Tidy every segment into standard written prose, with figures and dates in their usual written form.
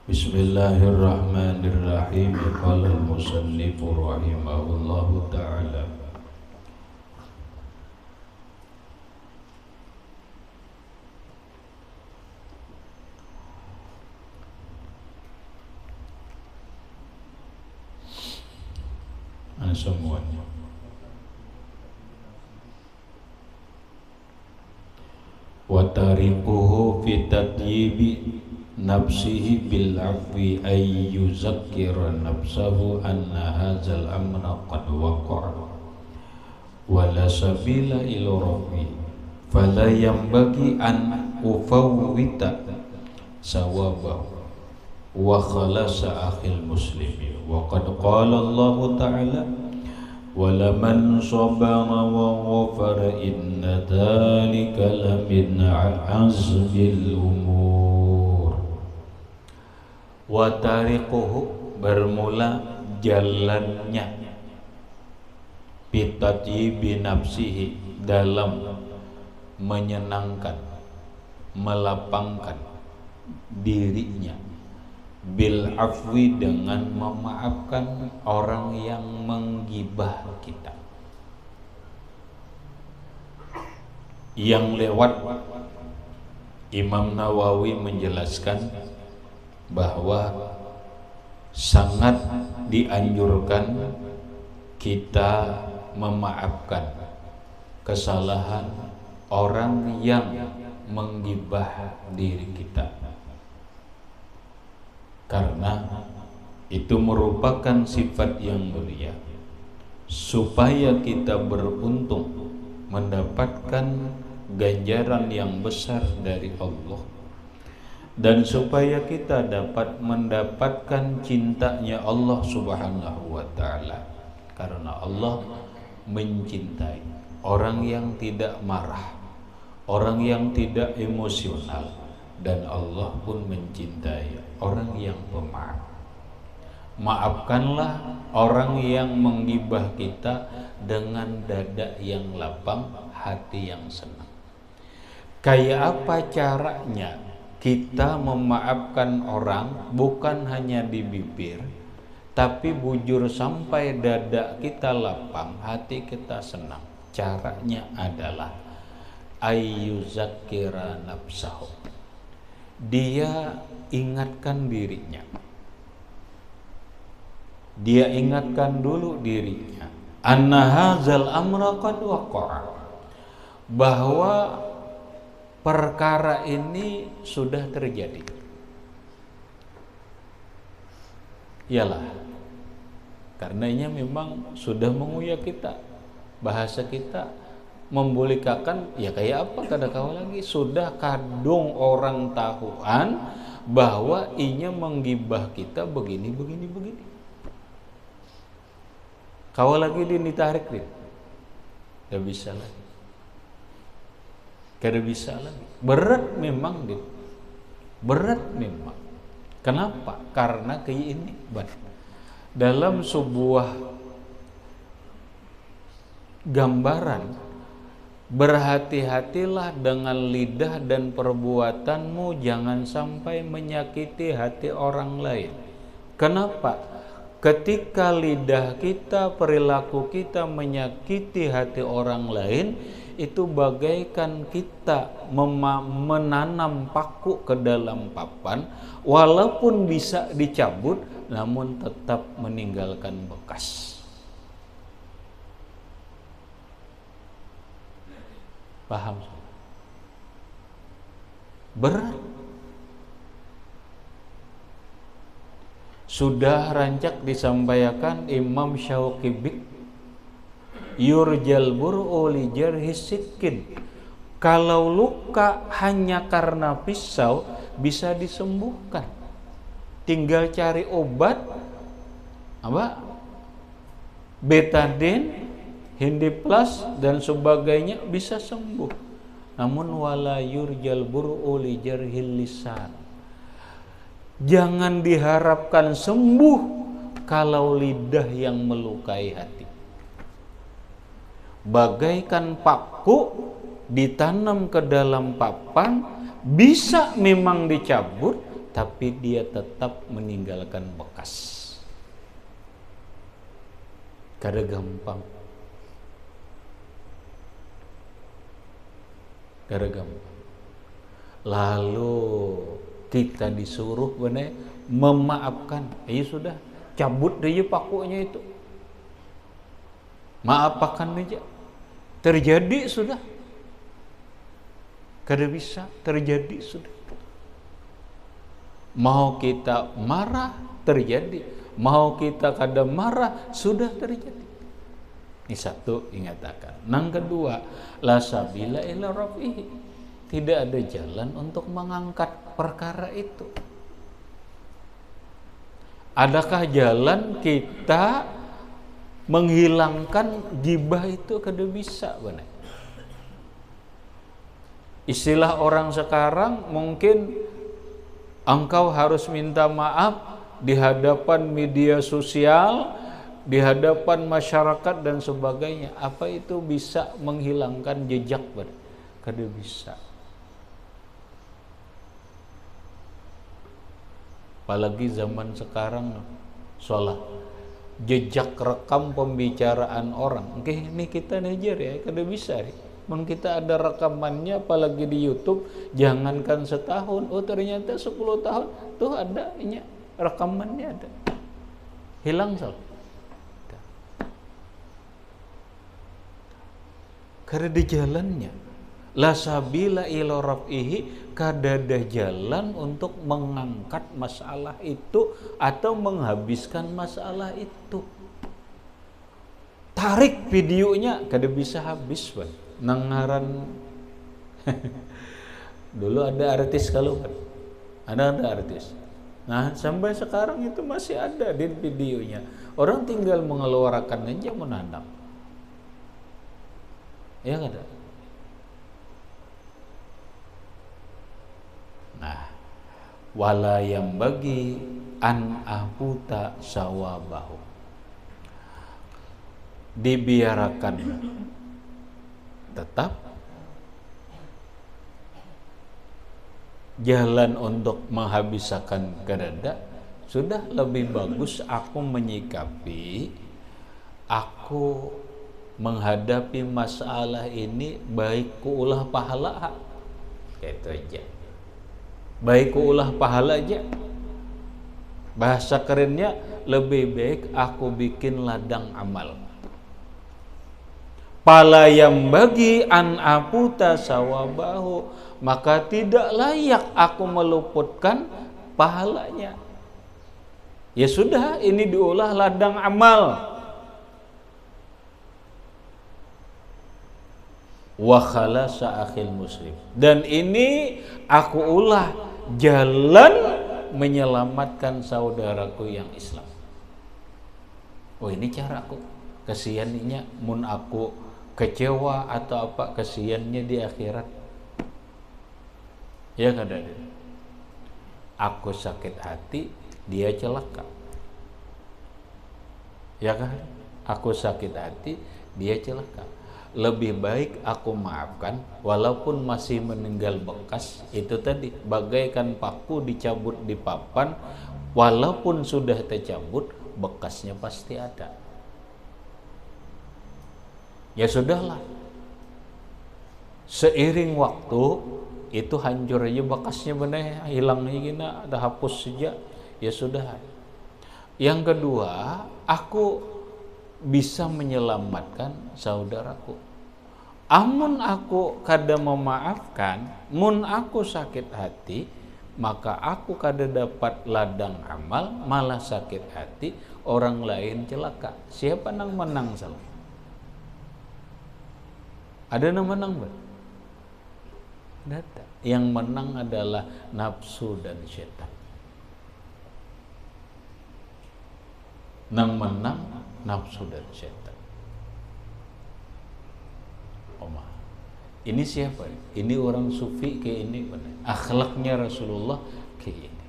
Bismillahirrahmanirrahim. Qala al-musannif rahimahullahu ta'ala. Semuanya. Wa tariquhu fi tadyibi nafsihi bil afwi ay yuzakkira nafsahu anna hadzal amra qad waqa'a wa la sabila ila rafi fala yanbaghi an ufawwita sawabahu wa khalasa akhil muslimi wa qad qala Allah ta'ala walaman sabara wa ghafara inna dhalika lamin azmil umur. Wa tariquhu, bermula jalannya, bitatyibi nafsihi, dalam menyenangkan, melapangkan dirinya, bil afwi, dengan memaafkan orang yang menggibah kita. Yang lewat Imam Nawawi menjelaskan bahwa sangat dianjurkan kita memaafkan kesalahan orang yang menggibah diri kita, karena itu merupakan sifat yang mulia, supaya kita beruntung mendapatkan ganjaran yang besar dari Allah, dan supaya kita dapat mendapatkan cintanya Allah Subhanahu wa ta'ala. Karena Allah mencintai orang yang tidak marah, orang yang tidak emosional, dan Allah pun mencintai orang yang pemaaf. Maafkanlah orang yang menggibah kita dengan dada yang lapang, hati yang senang. Kayak apa caranya kita memaafkan orang? Bukan hanya di bibir, tapi bujur sampai dada kita lapang, hati kita senang. Caranya adalah ayyuzakkira nafsahu, dia ingatkan dirinya, dia ingatkan dulu dirinya, anna hadzal amra qad waqa'a, bahwa perkara ini sudah terjadi. Iyalah, karenanya memang sudah menguyak kita, bahasa kita membolehkan, ya kayak apa kada kau lagi, sudah kadung orang tahuan bahwa inya menggibah kita begini. Kau lagi ditarik dia, tidak bisa lagi. Kada bisa lagi. Berat memang dia. Berat memang. Kenapa? Karena kayak ini. Dalam sebuah gambaran, berhati-hatilah dengan lidah dan perbuatanmu, jangan sampai menyakiti hati orang lain. Kenapa? Ketika lidah kita, perilaku kita menyakiti hati orang lain, itu bagaikan kita menanam paku ke dalam papan, walaupun bisa dicabut, namun tetap meninggalkan bekas. Paham? Berat. Sudah rancak disampaikan Imam Syauqi, yurjal bur'u li jarhis sikin, kalau luka hanya karena pisau bisa disembuhkan, tinggal cari obat apa, betadine, hindiplas dan sebagainya, bisa sembuh. Namun wala yurjal bur'u li jarhil lisan, jangan diharapkan sembuh kalau lidah yang melukai hati. Bagaikan paku ditanam ke dalam papan, bisa memang dicabut, tapi dia tetap meninggalkan bekas. Kada gampang. Kada gampang. Lalu kita disuruh benar memaafkan. Ya sudah, cabut aja pakunya itu. Maafkan aja. Terjadi sudah. Kada bisa, terjadi sudah. Mau kita marah, terjadi. Mau kita kada marah, sudah terjadi. Ini satu, ingatkan. Yang kedua, la sabila ila rafihi. Tidak ada jalan untuk mengangkat perkara itu. Adakah jalan kita menghilangkan gibah itu? Kada bisa benar. Istilah orang sekarang mungkin engkau harus minta maaf di hadapan media sosial, di hadapan masyarakat dan sebagainya. Apa itu bisa menghilangkan jejak? Kada bisa. Apalagi zaman sekarang, soalnya jejak rekam pembicaraan orang. Oke, ini kita ngejar ya, kada bisa nih. Men kita ada rekamannya, apalagi di YouTube, jangankan setahun, oh ternyata 10 tahun tuh ada ini rekamannya ada. Hilang soal. Karena di jalannya la sabila ila rafihi, kada ada jalan untuk mengangkat masalah itu atau menghabiskan masalah itu. Tarik videonya kada bisa habis, Bang. Nangaran dulu ada artis kalau kan ada artis, nah sampai sekarang itu masih ada di videonya, orang tinggal mengeluarkan aja menanam, ya kan? Nah, wala yang bagi an ahuta sawabahu, dibiarkan tetap jalan untuk menghabiskan kedada. Sudah lebih bagus aku menyikapi, aku menghadapi masalah ini baik ku ulah pahala, itu aja. Baik ku ulah pahala aja. Bahasa kerennya, lebih baik aku bikin ladang amal. Pala yang bagi an aputa sawabahu, maka tidak layak aku meluputkan pahalanya. Ya sudah, ini diolah ladang amal. Wa khalasa akhil muslim, dan ini aku ulah jalan menyelamatkan saudaraku yang Islam. Oh, ini caraku. Kesiannya mun aku kecewa atau apa, kesiannya di akhirat. Ya kada ada. Aku sakit hati, dia celaka. Ya kan? Aku sakit hati, dia celaka. Lebih baik aku maafkan walaupun masih meninggal bekas. Itu tadi, bagaikan paku dicabut di papan, walaupun sudah tercabut, bekasnya pasti ada. Ya sudahlah, seiring waktu itu hancur aja bekasnya, benar hilangnya gini, ada hapus saja. Ya sudah. Yang kedua, aku bisa menyelamatkan saudaraku. Amun aku kada memaafkan, mun aku sakit hati, maka aku kada dapat ladang amal, malah sakit hati, orang lain celaka. Siapa nang menang salah? Ada yang menang, Bang? Ada. Yang menang adalah nafsu dan syaitan. Nang menang nafsu dan syaitan. Omah. Ini siapa? Ini orang sufi kayak ini, benar. Akhlaknya Rasulullah kayak ini.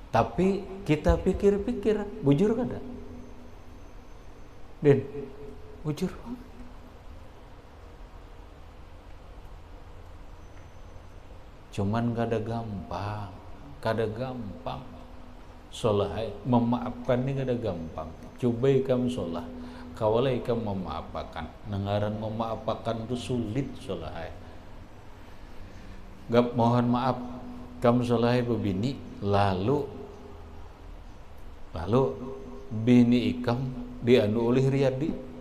Tapi kita pikir-pikir, bujur kada? Den, bujur banget. Cuman kada gampang. kada gampang. Solah memaafkan ini kada gampang. Coba ikam solah, kawala ikam memaafkan. Nengaran memaafkan itu sulit solah. Gap mohon maaf, kamu solah bebini, lalu bini ikam dianu oleh Riyadi.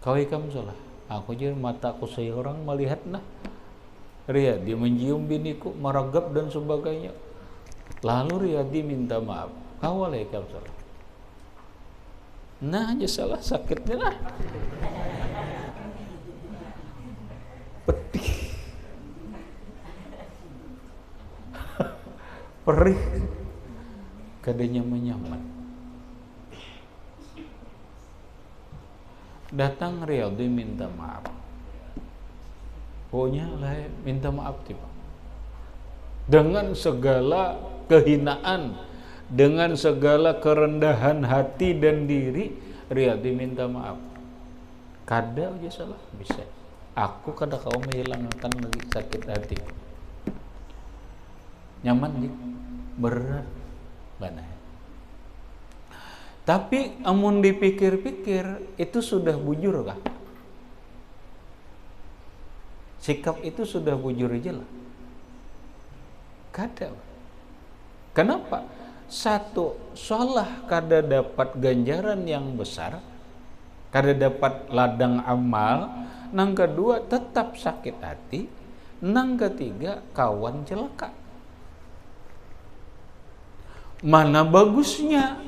Kau ikam salah, aku jadi mataku seorang melihat nah Riyadi mencium biniku, meragap dan sebagainya. Lalu Riyadi minta maaf, kau ikam salah. Nah aja salah sakitnya lah. Pedih, perih, kadanya nyaman. Datang Riyadi minta maaf. Pokoknya lah minta maaf tiba. Dengan segala kehinaan, dengan segala kerendahan hati dan diri, Riyadi minta maaf. Kada aja salah bisa. Aku kada kau menghilangkan lagi sakit hati. Nyaman nih, berat banget. Tapi amun dipikir-pikir itu sudah bujur kah? Sikap itu sudah bujur aja lah. Kada. Kenapa? Satu, salah kada dapat ganjaran yang besar, kada dapat ladang amal. Nang kedua tetap sakit hati. Nang ketiga kawan celaka. Mana bagusnya?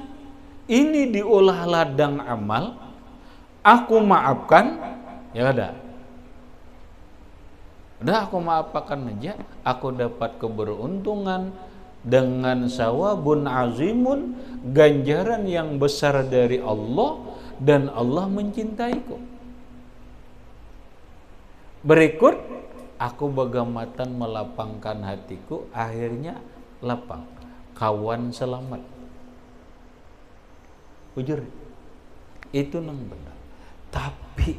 Ini diolah ladang amal, aku maafkan, ya ada. Udah aku maafkan aja, aku dapat keberuntungan dengan sawabun azimun, ganjaran yang besar dari Allah, dan Allah mencintaiku. Berikut, aku bagamatan melapangkan hatiku, akhirnya lapang. Kawan selamat. Jujur, itu nang benar. Tapi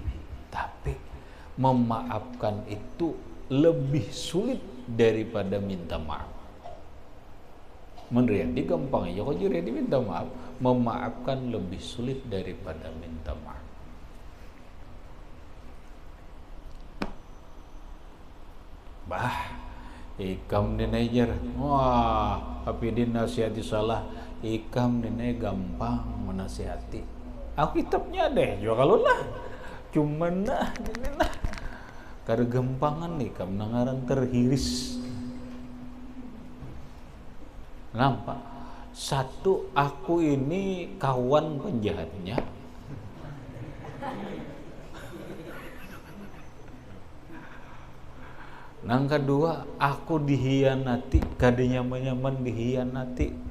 memaafkan itu lebih sulit daripada minta maaf. Menurut dia gampang aja, kok jadi minta maaf. Memaafkan lebih sulit daripada minta maaf. Ikam dinajar, wah, tapi dinasihati salah. Ikam dina gampang menasihati. Aku kitabnya deh, juga kalau lah. Cuman nah, kada gampangan nih kam nangaran terhiris. Nampak? Satu, aku ini kawan penjahatnya. Nang kedua, aku dihianati, kada nyaman dihianati.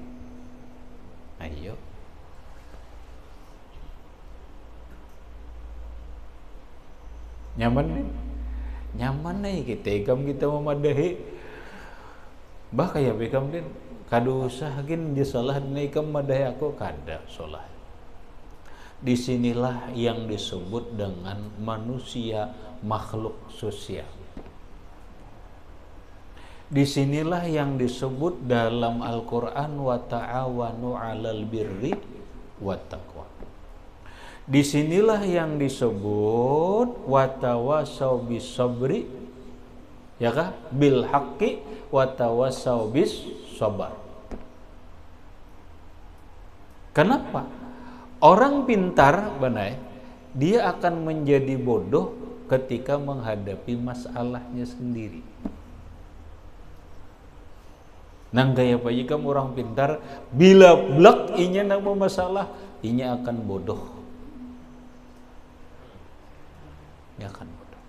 Ayo. Nyaman nih. Nyaman nih kita memadahi. Bah kayak bekam din kada usah gin dia salah nih ikam madahi aku kada salah. Disinilah yang disebut dengan manusia makhluk sosial. Disinilah yang disebut dalam Al-Quran wa ta'awanu 'alal birri wat taqwa. Disinilah yang disebut wa tawassaw bis sabri, ya kah? Bil haqqi wa tawassaw bis sabar. Kenapa? Orang pintar benai, dia akan menjadi bodoh ketika menghadapi masalahnya sendiri. Nang gaya bayi kamu orang pintar, bila blak inya nang masalah, inya akan bodoh. Dia akan bodoh.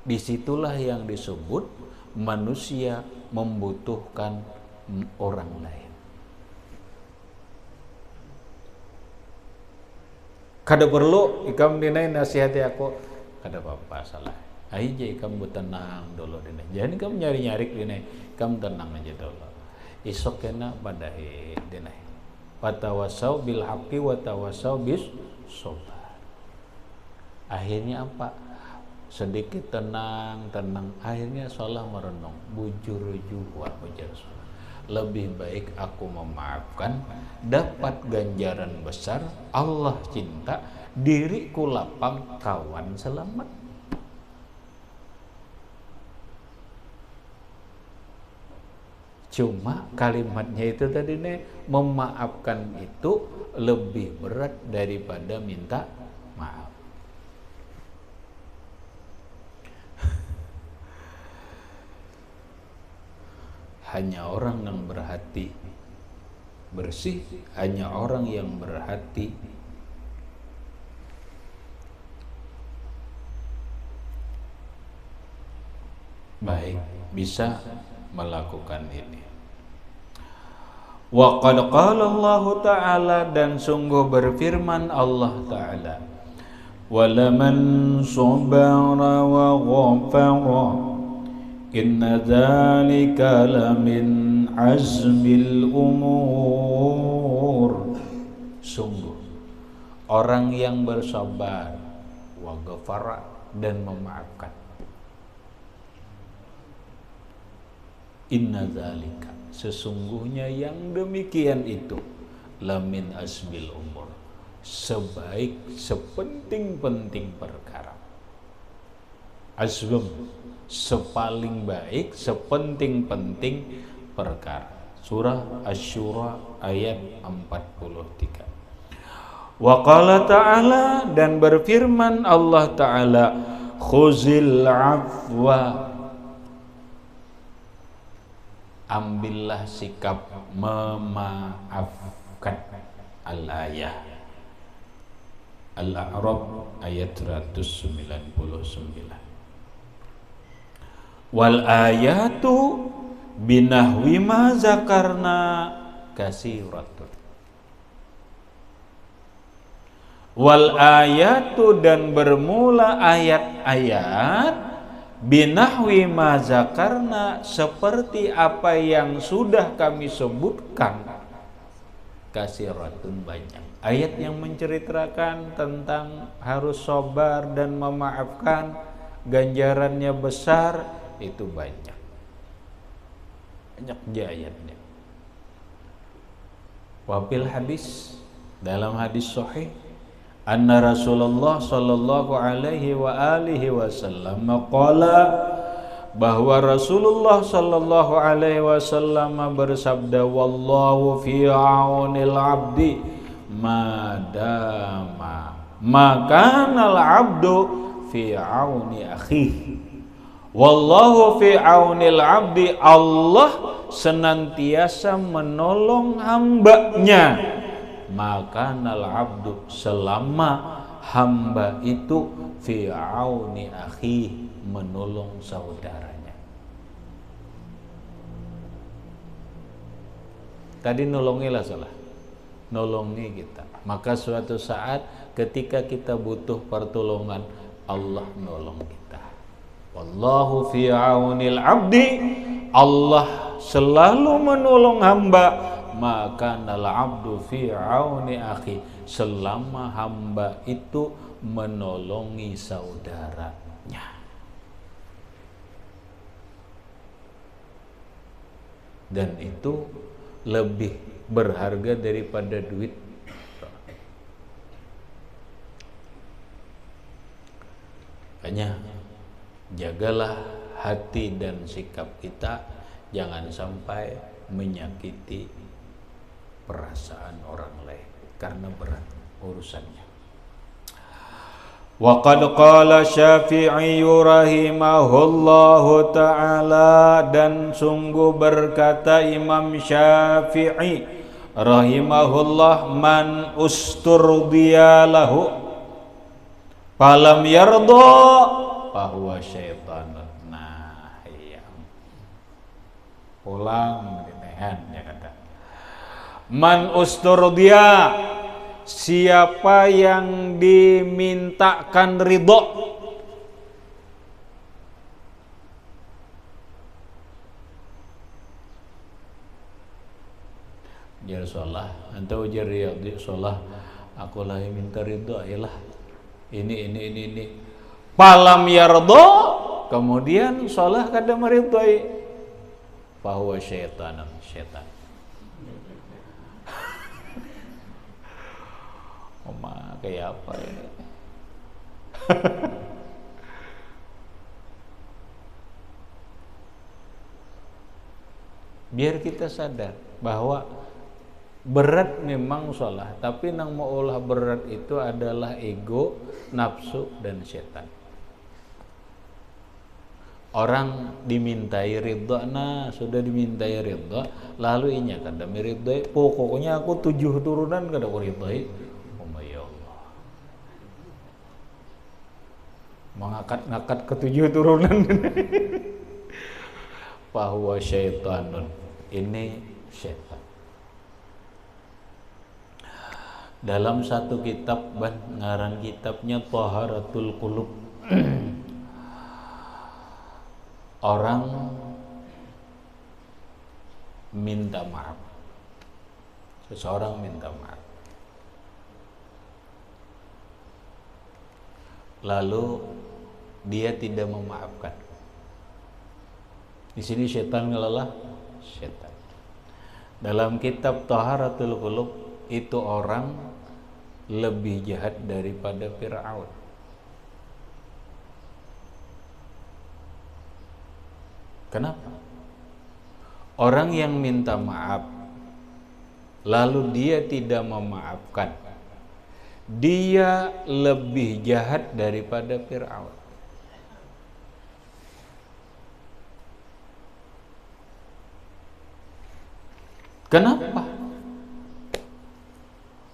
Disitulah yang disebut manusia membutuhkan orang lain. Kada perlu ikam dinai nasihati aku, kada apa-apa salah. Aja kamu tenang dulu dene. Jangan kamu nyari-nyari dene. Kamu tenang aja dulu. Isok kena pada dene. Watawasau bil haqqi watawasau bis sabar. Akhirnya apa? Sedikit tenang, akhirnya sholat merenung, bujur juwa ujar sholat. Lebih baik aku memaafkan, dapat ganjaran besar, Allah cinta, diriku lapang, kawan selamat. Cuma kalimatnya itu tadi nih, memaafkan itu lebih berat daripada minta maaf. Hanya orang yang berhati bersih, hanya orang yang berhati baik bisa melakukan ini. Wa qad qala Allah Ta'ala, dan sungguh berfirman Allah Ta'ala, walaman sabara wa ghafara inna dzalika lamin azmil umur. Sungguh orang yang bersabar, wa ghafara, dan memaafkan, inna dzalika, sesungguhnya yang demikian itu, lamin azmil umur, sebaik sepenting-penting perkara. Azm, sepaling baik, sepenting-penting perkara. Surah Asy-Syura ayat 43. Wa qala ta'ala, dan berfirman Allah Ta'ala, khuzil afwa, ambillah sikap memaafkan. Al-ayah Al-A'raf ayat 199. Wal ayatu binahwi ma zakarna kasiratun. Wal ayatu, dan bermula ayat-ayat, binahwi ma zakarna, seperti apa yang sudah kami sebutkan, kasiratun, banyak. Ayat yang menceritakan tentang harus sabar dan memaafkan, ganjarannya besar, itu banyak ayatnya. Wafil hadis, dalam hadis sahih, anna Rasulullah sallallahu alaihi wa alihi wasallam qala, bahwa Rasulullah sallallahu alaihi wasallam bersabda, wallahu fi aunil abdi madama makanal abdu fi auni akhihi. Wallahu fi aunil abdi, Allah senantiasa menolong hambanya, makanal abdu, selama hamba itu fi auni akhihi, menolong saudaranya. Tadi nolongilah salah, nolongi kita. Maka suatu saat ketika kita butuh pertolongan, Allah nolong kita. Wallahu fi aunil abdi, Allah selalu menolong hamba, maka nal abdu fi auni akhi, selama hamba itu menolongi saudaranya. Dan itu lebih berharga daripada duit. Makanya jagalah hati dan sikap kita, jangan sampai menyakiti perasaan orang lain, karena berat urusannya. Wa qad qala Syafi'i rahimahullahu ta'ala, dan sungguh berkata Imam Syafi'i rahimahullah, man usturdiya lahu falam yarda fahuwa syaitan. Nah, iya, pulang dinehan, ya kata. Man usturdiya, siapa yang dimintakan ridho, jar sholah atau jar riyadhi sholah aku lah minta ridho ialah ini palam yardo kemudian sholah kada meridhoi bahwa setan Oma kayak apa ini biar kita sadar bahwa berat memang sholat, tapi nang mau olah berat itu adalah ego, nafsu, dan setan. Orang dimintai ridho, nah sudah dimintai ridho, lalu inya kada meridhoi, pokoknya aku 7 turunan kada aku ridhoi. Oh ya Allah, mengangkat ke 7 turunan. Bahwa syaitanun, ini syaitan. Dalam satu kitab, ngarang kitabnya Taharatul Qulub. Orang minta maaf. Seseorang minta maaf. Lalu dia tidak memaafkan. Di sini setan ngelalah setan. Dalam kitab Taharatul Qulub itu orang lebih jahat daripada Fir'aun. Kenapa? Orang yang minta maaf lalu dia tidak memaafkan, dia lebih jahat daripada Fir'aun. Kenapa?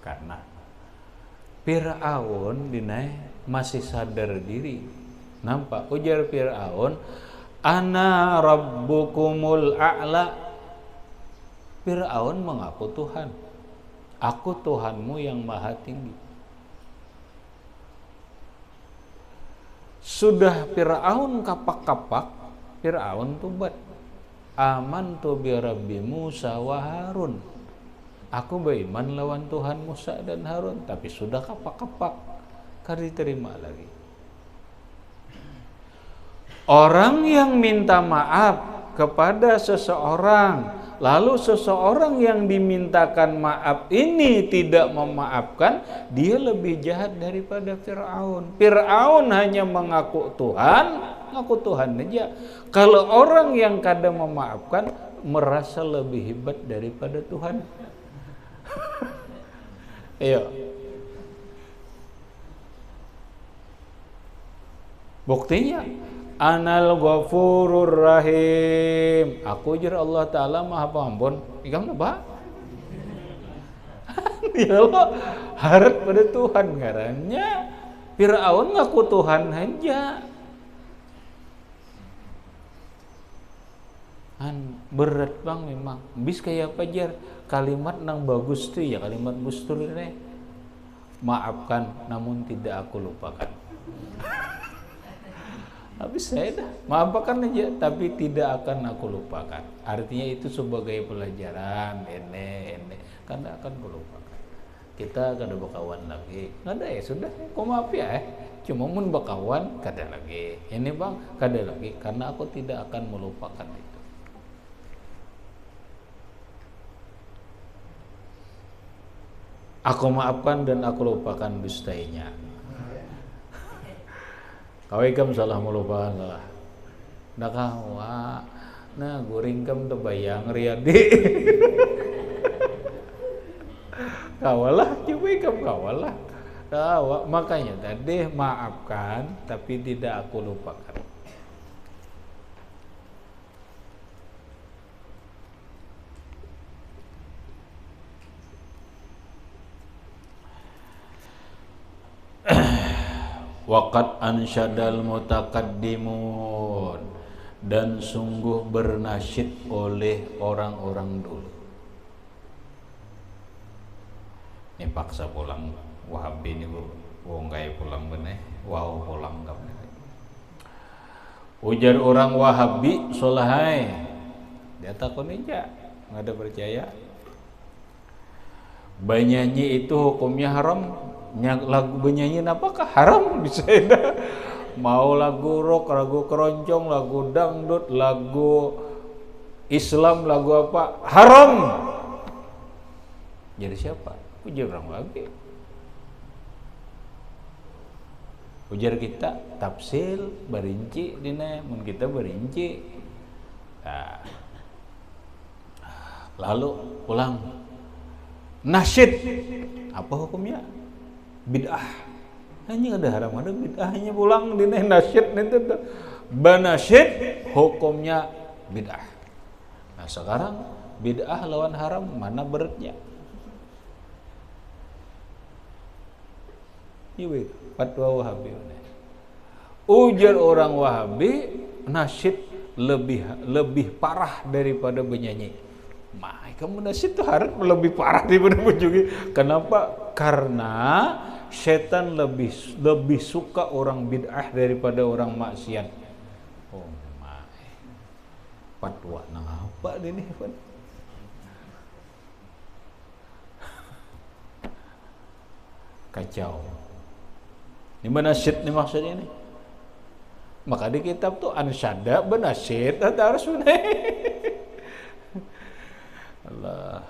Karena Fir'aun dinai masih sadar diri. Nampak ujar Fir'aun, ana rabbukumul a'la. Fir'aun mengaku Tuhan. Aku Tuhanmu yang maha tinggi. Sudah Fir'aun kapak-kapak, Fir'aun tobat. Amantu bi Rabbi Musa wa Harun. Aku beriman lawan Tuhan Musa dan Harun, tapi sudah kapak-kapak, kada diterima lagi. Orang yang minta maaf kepada seseorang, lalu seseorang yang dimintakan maaf ini tidak memaafkan, dia lebih jahat daripada Fir'aun. Fir'aun hanya mengaku Tuhan, ngaku Tuhan aja. Kalau orang yang kada memaafkan merasa lebih hebat daripada Tuhan. Ayo. Buktinya Anal Ghafurur Rahim. Aku jar Allah Ta'ala Maha Pengampun. Ikam apa? Ya Allah, harap pada Tuhan ngarannya. Fir'aun ngaku Tuhan aja. Berat bang memang. Bis kayak apa jar? Kalimat nang bagus tuh ya, kalimat gustur ini. Maafkan namun tidak aku lupakan. Habis saya dah maafkan aja tapi tidak akan aku lupakan. Artinya itu sebagai pelajaran ini karena akan kulupakan. Kita kada bakawan lagi. Kada ya sudah, kau maaf ya cuma mun bakawan kada lagi. Ini bang kada lagi karena aku tidak akan melupakan itu. Aku maafkan dan aku lupakan dustainya. Kau ikam salah melupakan salah. Dah kawa, nah guring kam terbayang riadi. Kawalah, coba ikam kawalah. Kawa, makanya tadi maafkan tapi tidak aku lupakan. Waqad ansyadal mutakaddimun, dan sungguh bernasyid oleh orang-orang dulu. Ini paksa pulang Wahabi ini wong gaya pulang bener, wow pulang kamu. Ujar orang Wahabi solahai, dia takut aja, nggak ada percaya. Benyanyi itu hukumnya haram. Lagu benyanyi apakah haram bisa ada? Mau lagu rock, lagu keroncong, lagu dangdut, lagu Islam, lagu apa? Haram. Jadi siapa? Ujar orang Wahabi. Ujar kita tafsir berinci dina mun kita berinci. Nah. Lalu pulang nasyid apa hukumnya? Bid'ah. Hanya ada haram ada bid'ahnya pulang dina nasyid itu banasyid hukumnya bid'ah. Nah, sekarang bid'ah lawan haram mana beratnya? Iwe fatwa Wahabi. Ujar orang Wahabi nasyid lebih parah daripada benyanyi. Kamu nasyid itu harus lebih parah daripada benyanyi. Kenapa? Karena setan lebih suka orang bid'ah daripada orang maksiat. Oh my. Fatwa nang apa ini? Kacau. Ini nasyid nih maksudnya nih. Maka di kitab tuh ansyada benasyid harus Allah.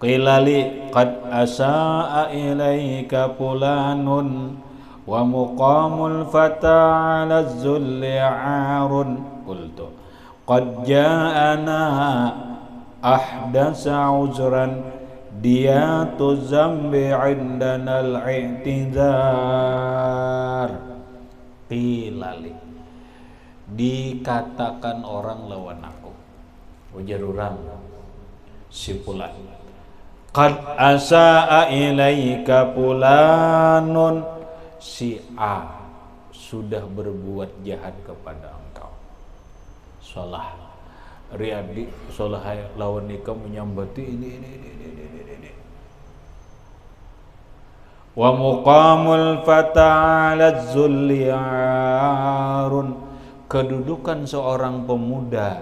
Qilali qad asaa ilaika fulanun wa muqamul fata 'ala zulli 'arun qultu qad ja'ana ahdasa 'uzran diyatu zambi 'indana al-i'tizar. Qilali dikatakan orang lawan aku. Ujar orang si fulan qad asaa ilaika fulanun, si A sudah berbuat jahat kepada engkau. Salah Riyadi salah lawan nikah menyambati ini. Wa muqamul fata 'ala zulli'arun, kedudukan seorang pemuda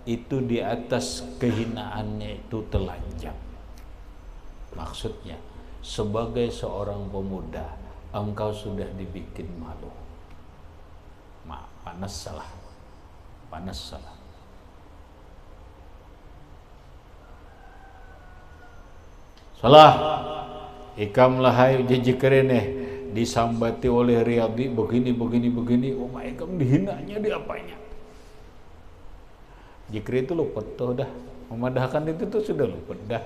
itu di atas kehinaannya itu telanjang. Maksudnya sebagai seorang pemuda engkau sudah dibikin malu. Panas salah. Salah. Ikam lahai jejekerene disambati oleh Riyadi begini. Oh my, ikam dihinanya di apanya? Jikri itu luput tuh dah. Memadahkan itu tuh sudah luput dah.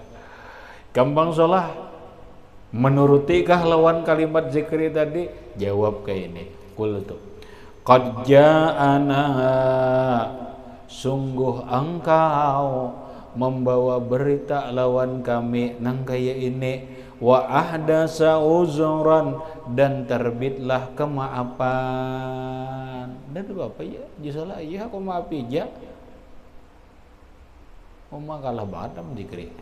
Gampang salah. Menurutikah lawan kalimat zikri tadi? Jawab kayak ini. Qul tuh. Qad ja'ana, sungguh engkau membawa berita lawan kami nang kaya ini. Wa ahdasa uzran, dan terbitlah kemaafan. Dan apa ya? Jisalah iya aku maafi ja. Kalah badam Jikri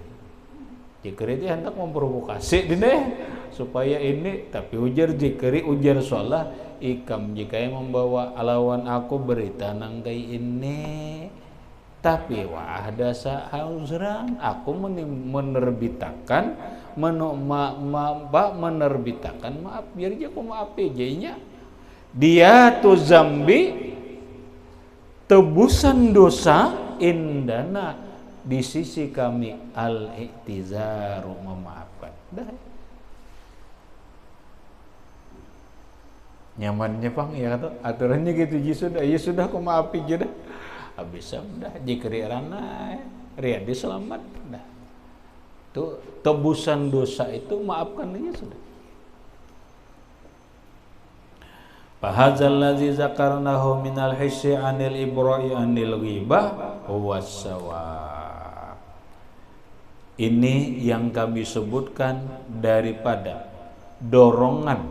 itu hendak memprovokasi dine supaya ini, tapi ujar Jikri ujar salah ikam jika yang membawa alawan aku berita nang kai ini, tapi wahdasa hauzran aku menerbitakan maaf biar aja aku maaf nya dia tu zambi tebusan dosa indana di sisi kami al-i'tizaru memaafkan. Dah. Nyamannya Bang ya kata aturannya gitu ya sudah aku maafi aja dah. Habis dah jikri rana Riyadi selamat dah. Tuh tebusan dosa itu maafkan aja sudah. Fahadzal ladzi zakarnahu minal hissi anil ibra'i anil ghibah huwa sawa. Ini yang kami sebutkan daripada dorongan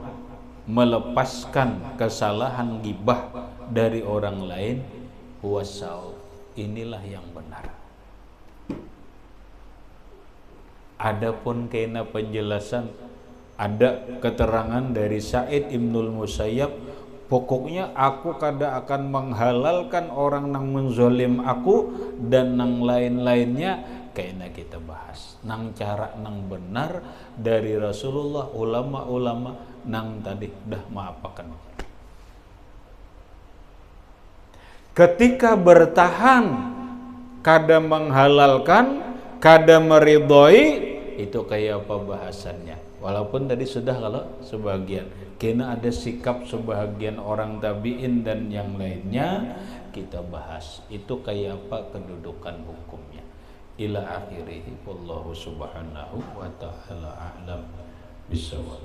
melepaskan kesalahan ghibah dari orang lain, huwa sawa. Inilah yang benar. Adapun kena penjelasan, ada keterangan dari Sa'id Ibnul Musayyab, pokoknya aku kada akan menghalalkan orang nang menzolim aku dan nang lain-lainnya kayaknya kita bahas nang cara nang benar dari Rasulullah, ulama-ulama nang tadi dah maapakan. Ketika bertahan kada menghalalkan, kada meridhoi, itu kayak apa bahasannya? Walaupun tadi sudah kalau sebagian, kena ada sikap sebagian orang tabi'in dan yang lainnya kita bahas. Itu kayak apa kedudukan hukumnya. Ila akhirih, wallahu subhanahu wa ta'ala a'lam bisawab.